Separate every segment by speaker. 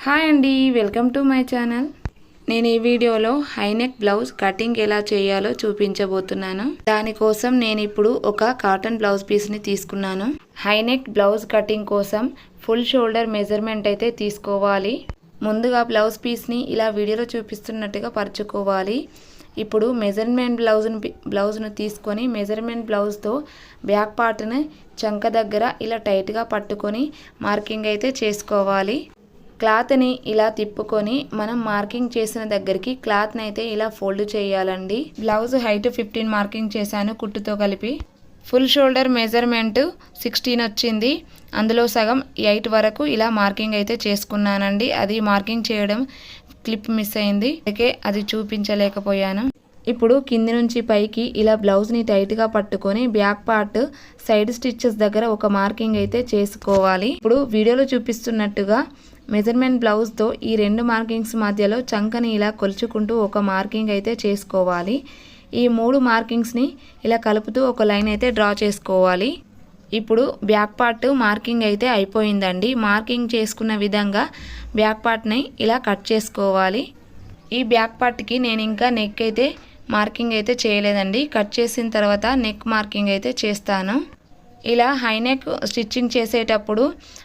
Speaker 1: Hi అండి, welcome to my channel. నేను ఈ వీడియోలో హైనెక్ బ్లౌజ్ కటింగ్ ఎలా చేయాలో చూపించబోతున్నాను. దానికోసం నేను ఇప్పుడు ఒక కాటన్ బ్లౌజ్ పీస్ని తీసుకున్నాను. హైనెక్ బ్లౌజ్ కటింగ్ కోసం ఫుల్ షోల్డర్ మెజర్మెంట్ అయితే తీసుకోవాలి. ముందుగా బ్లౌజ్ పీస్ని ఇలా వీడియోలో చూపిస్తున్నట్టుగా పరుచుకోవాలి. ఇప్పుడు మెజర్మెంట్ బ్లౌజ్ను తీసుకొని మెజర్మెంట్ బ్లౌజ్తో బ్యాక్ పార్ట్ని చంక దగ్గర ఇలా టైట్గా పట్టుకొని మార్కింగ్ అయితే చేసుకోవాలి. క్లాత్ని ఇలా తిప్పుకొని మనం మార్కింగ్ చేసిన దగ్గరికి క్లాత్ని అయితే ఇలా ఫోల్డ్ చేయాలండి. బ్లౌజ్ హైట్ 15 మార్కింగ్ చేశాను కుట్టుతో కలిపి. ఫుల్ షోల్డర్ మెజర్మెంట్ 16 వచ్చింది. అందులో సగం 8 వరకు ఇలా మార్కింగ్ అయితే చేసుకున్నానండి. అది మార్కింగ్ చేయడం క్లిప్ మిస్ అయింది, అందుకే అది చూపించలేకపోయాను. ఇప్పుడు కింది నుంచి పైకి ఇలా బ్లౌజ్ని టైట్గా పట్టుకొని బ్యాక్ పార్ట్ సైడ్ స్టిచ్చెస్ దగ్గర ఒక మార్కింగ్ అయితే చేసుకోవాలి. ఇప్పుడు వీడియోలో చూపిస్తున్నట్టుగా మెజర్మెంట్ బ్లౌజ్తో ఈ 2 మార్కింగ్స్ మధ్యలో చంకని ఇలా కొలుచుకుంటూ ఒక మార్కింగ్ అయితే చేసుకోవాలి. ఈ 3 మార్కింగ్స్ని ఇలా కలుపుతూ ఒక లైన్ అయితే డ్రా చేసుకోవాలి. ఇప్పుడు బ్యాక్ పార్ట్ మార్కింగ్ అయితే అయిపోయిందండి. మార్కింగ్ చేసుకున్న విధంగా బ్యాక్ పార్ట్ని ఇలా కట్ చేసుకోవాలి. ఈ బ్యాక్ పార్ట్కి నేను ఇంకా నెక్ అయితే మార్కింగ్ అయితే చేయలేదండి. కట్ చేసిన తర్వాత నెక్ మార్కింగ్ అయితే చేస్తాను. ఇలా హైనెక్ స్టిచ్చింగ్ చేసేటప్పుడు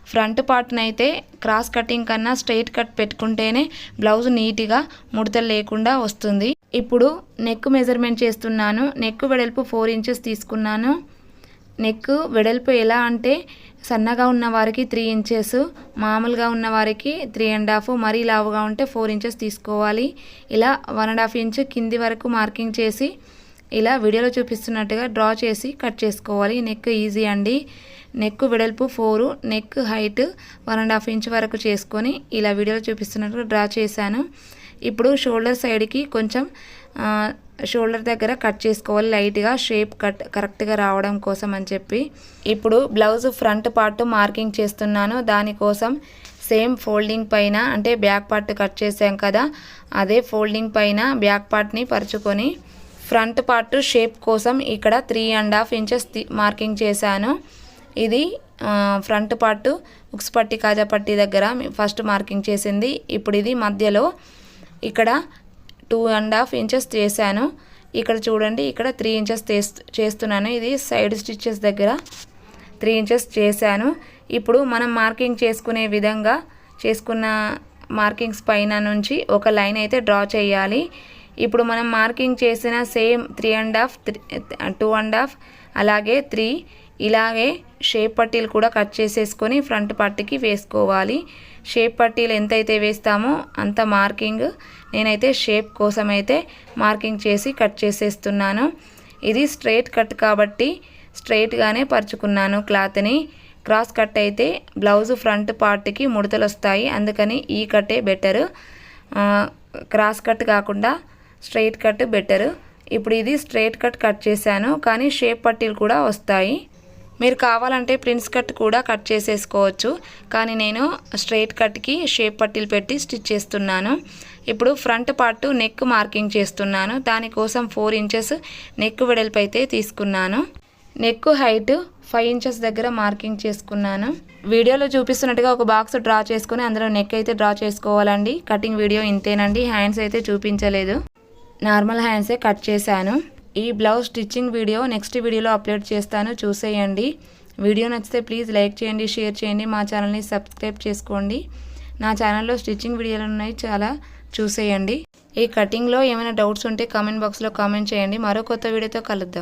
Speaker 1: ఫ్రంట్ పార్ట్ని అయితే క్రాస్ కటింగ్ కన్నా స్ట్రైట్ కట్ పెట్టుకుంటేనే బ్లౌజ్ నీట్గా ముడతలు లేకుండా వస్తుంది. ఇప్పుడు నెక్ మెజర్మెంట్ చేస్తున్నాను. నెక్ వెడల్పు 4 ఇంచెస్ తీసుకున్నాను. నెక్ వెడల్పు ఎలా అంటే సన్నగా ఉన్న వారికి 3 ఇంచెస్, మామూలుగా ఉన్న వారికి 3.5, మరీ లావుగా ఉంటే 4 ఇంచెస్ తీసుకోవాలి. ఇలా 1.5 ఇంచ్ కింది వరకు మార్కింగ్ చేసి ఇలా వీడియోలో చూపిస్తున్నట్టుగా డ్రా చేసి కట్ చేసుకోవాలి. నెక్ ఈజీ అండి. నెక్ వెడల్పు 4, నెక్ హైట్ 1.5 ఇంచ్ వరకు చేసుకొని ఇలా వీడియోలో చూపిస్తున్నట్టుగా డ్రా చేశాను. ఇప్పుడు షోల్డర్ సైడ్కి కొంచెం షోల్డర్ దగ్గర కట్ చేసుకోవాలి, లైట్గా షేప్ కట్ కరెక్ట్గా రావడం కోసం అని చెప్పి. ఇప్పుడు బ్లౌజ్ ఫ్రంట్ పార్ట్ మార్కింగ్ చేస్తున్నాను. దానికోసం సేమ్ ఫోల్డింగ్ పైన అంటే బ్యాక్ పార్ట్ కట్ చేసాం కదా, అదే ఫోల్డింగ్ పైన బ్యాక్ పార్ట్ని పరుచుకొని ఫ్రంట్ పార్ట్ షేప్ కోసం ఇక్కడ 3.5 ఇంచెస్ మార్కింగ్ చేశాను. ఇది ఫ్రంట్ పార్ట్ ఉక్స్ పట్టి కాజా పట్టి దగ్గర ఫస్ట్ మార్కింగ్ చేసింది. ఇప్పుడు ఇది మధ్యలో ఇక్కడ 2.5 ఇంచెస్ చేశాను. ఇక్కడ చూడండి, ఇక్కడ 3 ఇంచెస్ చేస్తున్నాను. ఇది సైడ్ స్టిచ్చెస్ దగ్గర 3 ఇంచెస్ చేశాను. ఇప్పుడు మనం మార్కింగ్ చేసుకునే విధంగా చేసుకున్న మార్కింగ్స్ పైన నుంచి ఒక లైన్ అయితే డ్రా చేయాలి. ఇప్పుడు మనం మార్కింగ్ చేసిన సేమ్ 3.5, 2.5 అలాగే 3 ఇలాగే షేప్ పట్టీలు కూడా కట్ చేసేసుకొని ఫ్రంట్ పార్ట్కి వేసుకోవాలి. షేప్ పట్టీలు ఎంతైతే వేస్తామో అంత మార్కింగ్ నేనైతే షేప్ కోసం అయితే మార్కింగ్ చేసి కట్ చేసేస్తున్నాను. ఇది స్ట్రైట్ కట్ కాబట్టి స్ట్రైట్గానే పరుచుకున్నాను క్లాత్ని. క్రాస్ కట్ అయితే బ్లౌజ్ ఫ్రంట్ పార్ట్కి ముడతలు వస్తాయి, అందుకని ఈ కట్టే బెటరు. క్రాస్ కట్ కాకుండా స్ట్రైట్ కట్ బెటర్. ఇప్పుడు ఇది స్ట్రైట్ కట్ చేశాను, కానీ షేప్ పట్టీలు కూడా వస్తాయి. మీరు కావాలంటే ప్రిన్స్ కట్ కూడా కట్ చేసేసుకోవచ్చు, కానీ నేను స్ట్రైట్ కట్కి షేప్ పట్టీలు పెట్టి స్టిచ్ చేస్తున్నాను. ఇప్పుడు ఫ్రంట్ పార్ట్ నెక్ మార్కింగ్ చేస్తున్నాను. దానికోసం 4 ఇంచెస్ నెక్ వెడల్పు అయితే తీసుకున్నాను. నెక్ హైట్ 5 ఇంచెస్ దగ్గర మార్కింగ్ చేసుకున్నాను. వీడియోలో చూపిస్తున్నట్టుగా ఒక బాక్స్ డ్రా చేసుకుని అందులో నెక్ అయితే డ్రా చేసుకోవాలండి. కటింగ్ వీడియో ఇంతేనండి. హ్యాండ్స్ అయితే చూపించలేదు, నార్మల్ హ్యాండ్సే కట్ చేశాను. ఈ బ్లౌజ్ స్టిచ్చింగ్ వీడియో నెక్స్ట్ వీడియోలో అప్లోడ్ చేస్తాను, చూసేయండి. వీడియో నచ్చితే ప్లీజ్ లైక్ చేయండి, షేర్ చేయండి, మా ఛానల్ని సబ్స్క్రైబ్ చేసుకోండి. నా ఛానల్లో స్టిచ్చింగ్ వీడియోలు ఉన్నాయి, చాలా చూసేయండి. ఈ కటింగ్లో ఏమైనా డౌట్స్ ఉంటే కామెంట్ బాక్స్లో కామెంట్ చేయండి. మరో కొత్త వీడియోతో కలుద్దాం.